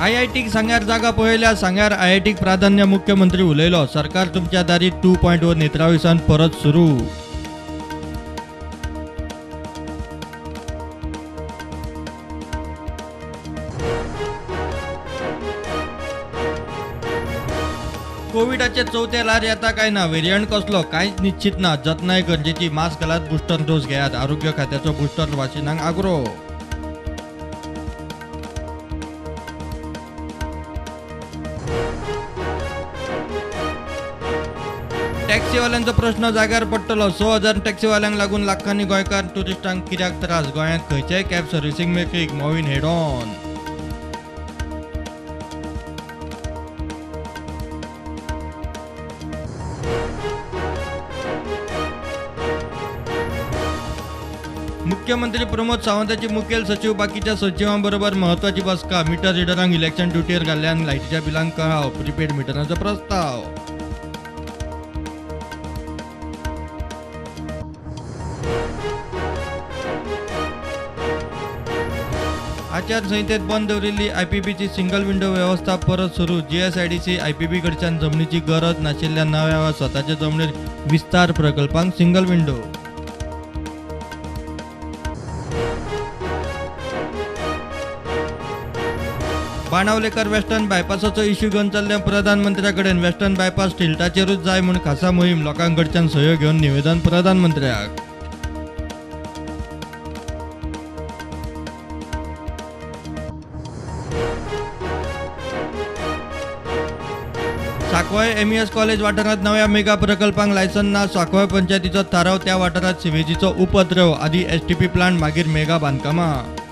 IITक सांग्यार जागा पळयल्या सांग्यार IITक प्राधान्य मुख्यमंत्री उलयलो सरकार तुमच्या दारी 2.0 नेत्राविसान परत सुरू कोविडाचे चौथे लाट येता काय ना व्हेरियंट कसलो कांयच निश्चित ना जतनाय गरजेची मास्क घालात बुस्टर डोस घेयात आरोग्य खात्याचो बुस्टर वाशिनांक आग्रो टॅक्सीवाल्यांचो प्रश्न जाग्यार पडटलो 6,000 टॅक्सीवाल्यांक लागून लाखांनी गोंयकार टुरिस्टांक कित्याक त्रास गोंयांत खंयचेय कॅब सर्व्हिसिंग मेकळीक मोहीन हेड ऑन मुख्यमंत्री प्रमोद सावंताची मुखेल सचिव बाकीच्या सचिवांबरोबर महत्वाची बसका मीटर रिडरांक इलेक्शन ड्युटीर घाल्ल्यान लायटीच्या बिलांक कळाव प्रिपेड मिटरांचो प्रस्ताव आचारसंहितेत बंद दवरिल्ली IPBची सिंगल विंडो व्यवस्था परत सुरू GSIDC IPB कडच्यान जमनीची गरज नाशिल्ल्या नव्या वा स्वताच्या जमनीर विस्तार प्रकल्पांक सिंगल विंडो बाणावलेकर वेस्टर्न बायपासाचो इश्यू घेवन चल्ल्या प्रधानमंत्र्याकडेन वेस्टर्न बायपास स्टिल्टाचेरूच जाय म्हूण खासा मोहीम लोकांकडच्यान सह्यो घेवन निवेदन प्रधानमंत्र्याक साखवाय MES कॉलेज वाठारात नव्या मेगा प्रकल्पांक लायसन ना साखवाय पंचायतीचो थाराव त्या वाठारात सिवेजीचो उपद्रव आदी STP प्लांट मागीर मेगा बांदकामां